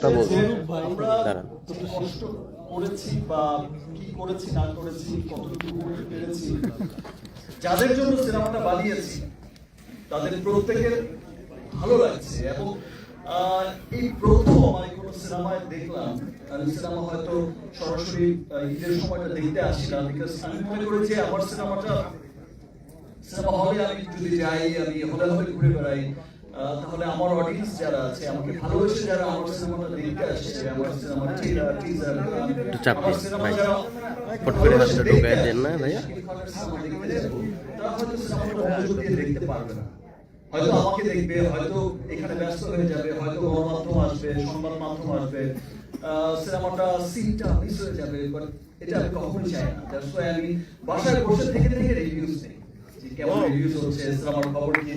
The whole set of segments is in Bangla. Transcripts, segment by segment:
কথা বলছি আমরা দাঁড়ান। যত কষ্ট করেছি বা কি করেছি না করেছি কতটুকু করতে পেরেছি, যাদের জন্য সিনেমাটা বানিয়েছি তাদের প্রত্যেকের ভালো লাগছে। এবং এই প্রথম আমি কোনো সিনেমায় দেখলাম, আমি সিনেমা হয়তো সরাসরি ঈদের সময়টা দেখতে আসি না, বিকজ আমি মনে করি যে আমার সিনেমা হলে আমি যদি যাই, আমি হলে ঘুরে বেড়াই, তাহলে আমার অডিয়েন্স যারা আছে, আমাকে ভালোবেসে যারা আমার সিনেমাটা দেখতে আসছে, আমার সিনেমার টিজার চাপে ভাই ফট করে হাতটা ঢুকায় দেন না ভাইয়া, তারা হয়তো সিনেমাটা মনোযোগ দিয়ে দেখতে পারবে না, হয়তো আমাকে দেখবে, হয়তো এখানে ব্যস্ত হয়ে যাবে, হয়তো গণমাধ্যম আসবে, সংবাদ মাধ্যম আসবে, সিনেমাটা সিনটা মিস হয়ে যাবে। বাট এটা আমি কখনোই চাই না। দ্যাটস ওয়াই আমি বাসায় বসে থেকে রিভিউজ নেই, যে কেমন রিভিউজ হচ্ছে, সিনেমার খবর কি।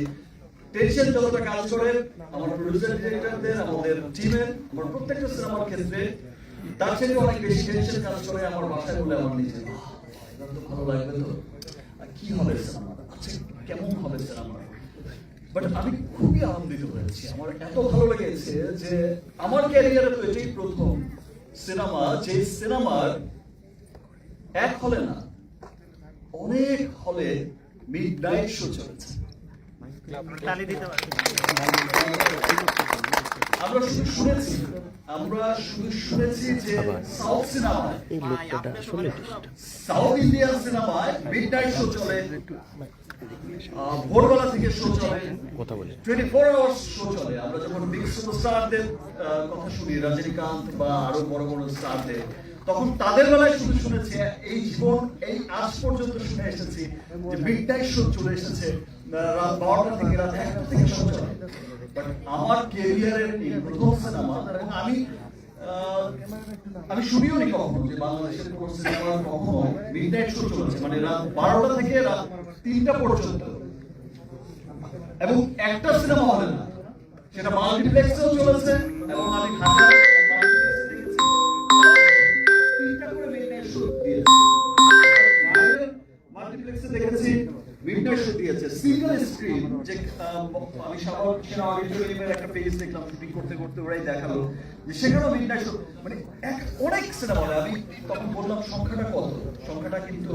টেনশন যতটা কাজ করে আমার প্রোডিউসার ডিরেক্টরদের, আমাদের টিমের, আমার প্রত্যেকটা সিনেমার ক্ষেত্রে তার থেকে অনেক বেশি টেনশন কাজ করে আমার বাসায় বলে আমার নিজে, এটা তো ভালো লাগবে, তো কি হবে সিনেমা, আচ্ছা কেমন হবে সিনেমা। বাট আমি খুবই আনন্দিত হয়েছি, আমার এত ভালো লেগেছে যে আমার ক্যারিয়ারে তো এটাই প্রথম সিনেমা যে সিনেমার এক হলে না অনেক হলে মিডনাইট শো চলেছে। আমরা শুধু শুনেছি যে সাউথ সিনেমায়, সাউথ ইন্ডিয়ান সিনেমায় মিডনাইট শো চলে, ভোরবেলা থেকে শো চলে, 24 আওয়ার্স শো চলে। আমরা যখন বিগ সুপারস্টারদের কথা শুনি, রজনীকান্ত বা আরো বড় বড় স্টারদের, তখন তাদের বেলায় শুধু শুনেছি, এই জীবন এই আজ পর্যন্ত শুনে এসেছি যে মিডনাইট শো চলে এসেছে, রাত 12টা থেকে রাত 1টা থেকে শো চলে। বাট আমার ক্যারিয়ারের এই প্রথম সিনেমা, এবং আমি শুনিও নি কখনো যে বাংলাদেশের কোন সিনেমা কখনো মিডনাইট শো চলেছে, মানে রাত 12টা থেকে রাত 3টা পর্যন্ত, এবং একটা সিনেমা হলে না, সেটা মাল্টিপ্লেক্সেও চলেছে। এবং আমি মাল্টিপ্লেক্সে দেখেছি মিডনাইট শো দিয়েছে, সিঙ্গেল স্ক্রিন। যে আমি অডিটোরিয়ামের একটা পেজ দেখলাম, শুটিং করতে করতে ওরাই দেখালো যে সেখানেও মিডনাইট শো, মানে অনেক সিনেমা হলে। আমি তখন বললাম সংখ্যাটা কত, সংখ্যাটা কিন্তু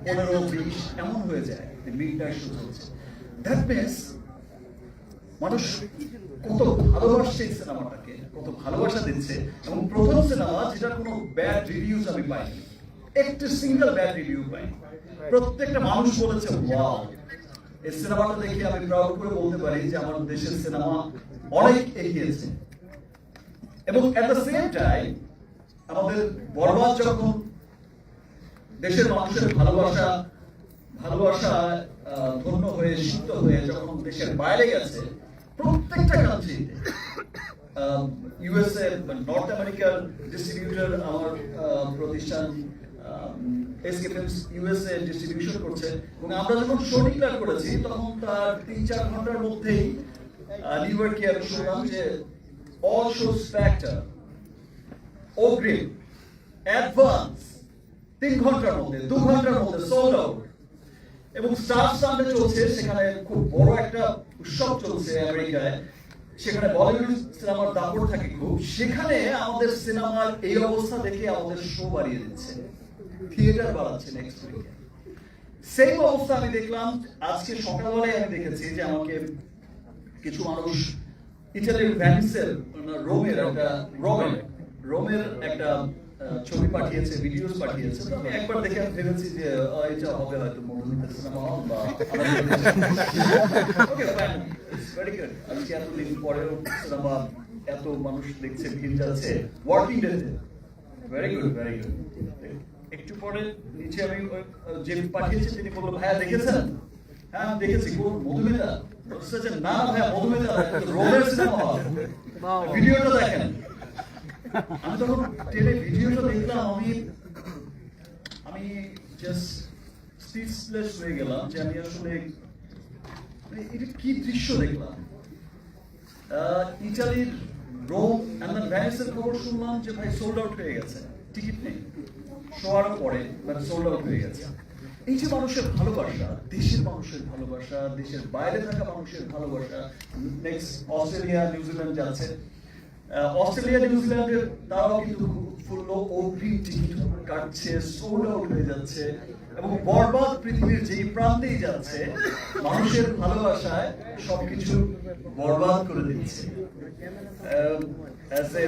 15-20 এমন হয়ে যায় মিডনাইট শো চলছে। দ্যাট মিনস মানুষ কত ভালোবাসছে এই সিনেমাটাকে, কত ভালোবাসা দিচ্ছে। এবং প্রথম সিনেমা যেটা কোনো ব্যাড রিভিউজ আমি পাইনি, একটা সিঙ্গেল ব্যাড রিভিউ পাইনি। প্রত্যেকটা মানুষ বলেছে ওয়াও, এই সিনেমাটা দেখে আমি প্রাউড করে বলতে পারি যে আমার দেশের সিনেমা অনেক এগিয়েছে। এবং এট দ্য সেম টাইম আমাদের বরবাদ যখন দেশের মানুষের ভালোবাসা ধন্য হয়ে সিদ্ধ হয়ে যখন দেশের বাইরে গেছে, প্রত্যেকটা কান্ট্রিতে, ইউএসএ, নর্থ আমেরিকার ডিস্ট্রিবিউটর, আমার প্রতিষ্ঠান এসকে ফিল্মস ইউএসএ ডিস্ট্রিবিউশন করছে। এবং আমরা যখন শো ডিক্লেয়ার করেছি, তখন তার 3-4 ঘন্টার মধ্যেই নিউ ইয়র্কে আমি শুনলাম যে অল শোজ ফ্যাক্টর অগ্রিম অ্যাডভান্স 3 ঘন্টার মধ্যে, 2 ঘন্টার মধ্যে সোল্ড আউট। এবং স্টার সানডে চলছে, সেখানে খুব বড় একটা উৎসব চলছে আমেরিকায়, সেখানে বলিউড সিনেমার দাপট থাকে খুব, সেখানে আমাদের সিনেমার এই অবস্থা দেখে আমাদের শো বাড়িয়ে দিচ্ছে, থিয়েটার বাড়াচ্ছে নেক্সট উইকে। সেই অবস্থা আমি দেখলাম আজকে সকালবেলায়। আমি দেখেছি যে আমাকে কিছু মানুষ ইটালির ভ্যানিসের রোমের একটা ছবি পাঠিয়েছে, ভিডিওস পাঠিয়েছে। তো আমি একবার দেখে ভেবেছি যে এটা হবে হয়তো মধুমিতার সিনেমা হল বা okay fine, it's very good. আজকে এতদিন পরেও সিনেমা এত মানুষ দেখছে, ভিড় যাচ্ছে ওয়ার্কিং ডেতে, ভেরি গুড ভেরি গুড। একটু পরে নিচে আমি যে পাঠিয়েছি তিনি বললো, ভাইয়া দেখেছেন? হ্যাঁ আমি দেখেছি। কোন মধুমিতা? না ভাইয়া মধুমিতা রোমের সিনেমা হল, ভিডিওটা দেখেন। আমি তখন ভিডিওটা দেখলাম, আমি জাস্ট স্পিচলেস হয়ে গেলাম যে আমি আসলে এটা কি দৃশ্য দেখলাম। ইটালির রোম এন্ড ভ্যানিসের খবর শুনলাম যে ভাই সোল্ড আউট হয়ে গেছে, টিকিট নেই, শোয়ার পরে সোল্ড আউট হয়ে গেছে। এই যে মানুষের ভালোবাসা, দেশের মানুষের ভালোবাসা, দেশের বাইরে থাকা মানুষের ভালোবাসা, নেক্সট অস্ট্রেলিয়া, নিউজিল্যান্ড যাচ্ছে, অস্ট্রেলিয়া নিউজিল্যান্ডের তারাও কিন্তু ফুল অগ্রিম টিকিট কাটছে, সোল্ড আউট হয়ে যাচ্ছে এবং বরবাদ পৃথিবীর যেই প্রান্তেই যাচ্ছে মানুষের ভালোবাসায় সবকিছু বরবাদ করে দিচ্ছে। অ্যাজ এ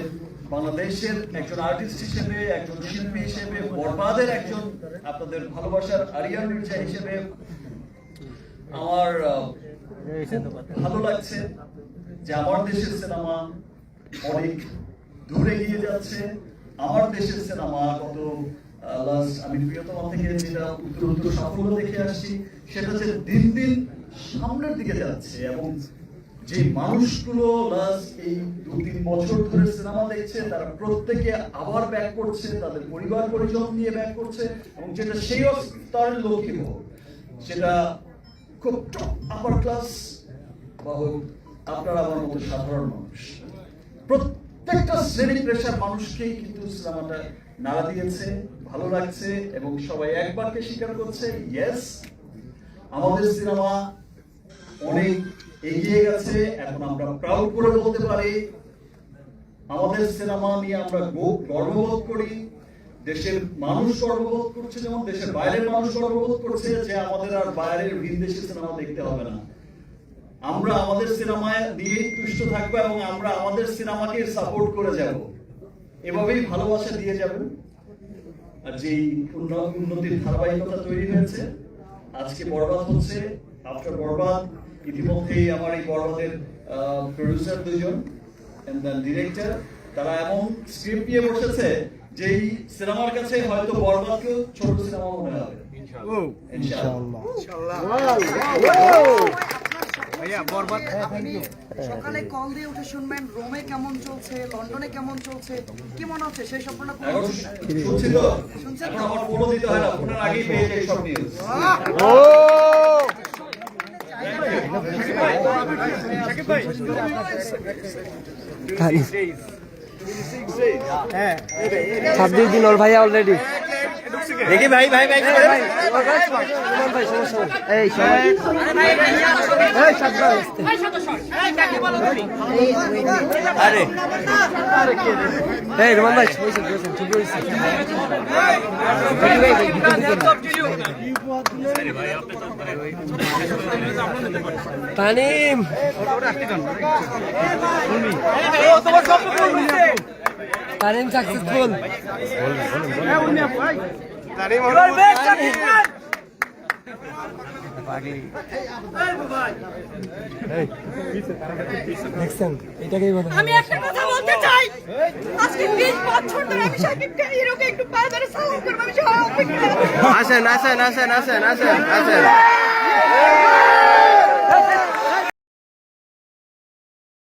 বাংলাদেশের একজন আর্টিস্ট হিসেবে, একজন শিল্পী হিসেবে, বরবাদের একজন আপনাদের ভালোবাসার আরিয়ান মির্জা হিসেবে আমার ভালো লাগছে যে আমার দেশের সিনেমা অনেক দূরে এগিয়ে যাচ্ছে। আমার দেশের সিনেমা গত আমি প্রিয়তমা থেকে যেটা উত্তর সাফল্য দেখে আসছি সেটা হচ্ছে দিন দিন সামনের দিকে যাচ্ছে এবং যে মানুষগুলো লাস্ট এই 2-3 বছর ধরে সিনেমা দেখছে তারা প্রত্যেকে আবার ব্যাক করছে, তাদের পরিবার পরিজন নিয়ে ব্যাক করছে এবং যেটা সেই স্তরের লোকই হোক, সেটা খুব আপার ক্লাস বা হোক আপনারা আমার মতো সাধারণ মানুষ, প্রত্যেকটা শ্রেণী পেশার মানুষকেই কিন্তু সিনেমাটা নাড়া দিয়েছে, ভালো লাগছে এবং সবাই একবারকে স্বীকার করছে ইয়েস আমাদের সিনেমা অনেক এগিয়ে গেছে। এখন আমরা প্রাউড করে বলতে পারি আমাদের সিনেমা নিয়ে আমরা গর্ববোধ করি, দেশের মানুষ গর্ববোধ করছে, যেমন দেশের বাইরের মানুষ গর্ববোধ করছে যে আমাদের আর বাইরের বিদেশি সিনেমা দেখতে হবে না, আমরা আমাদের সিনেমায় দিয়েই তুষ্ট থাকবো এবং আমরা আমাদের সিনেমাকে সাপোর্ট করে যাব, এভাবেই ভালোবাসা দিয়ে যাব। আর যে উন্নতির ধারাবাহিকতা তৈরি হয়েছে, আজকে বরবাদ হচ্ছে, আফটার বরবাদ ইতিমধ্যেই আমার এই বরবাদের প্রডিউসার দুজন এন্ড দেন ডিরেক্টর তারা এমন স্ক্রিপ্ট নিয়ে বসেছে যে এই সিনেমার কাছে হয়তো বরবাদকেও ছোট সিনেমা মনে হবে ইনশাআল্লাহ। সকালে কল দিয়ে উঠে শুনবেন রোমে কেমন চলছে, লন্ডনে কেমন চলছে, কি মনে হচ্ছে সেই সম্পূর্ণ শুনছেন তো? আমার ফটো দিতে হয় না, ফোনের আগেই পেয়ে যাই সব নিউজ। হ্যাঁ 26 দিন ওর ভাইয়া অলরেডি দেখি ভাই ভাই ভাই এই আরে এই রোমান ভাই ঠিক হয়েছে তানিম তানিম সাকসেসফুল আমি একটা কথা বলতে চাই, আজকে 20 বছর ধরে আমি সাকিবকে হিরোকে একটু পায়ে ধরে সালাম করব, আমি সব আসেন আসেন আসেন আসেন আসেন আসেন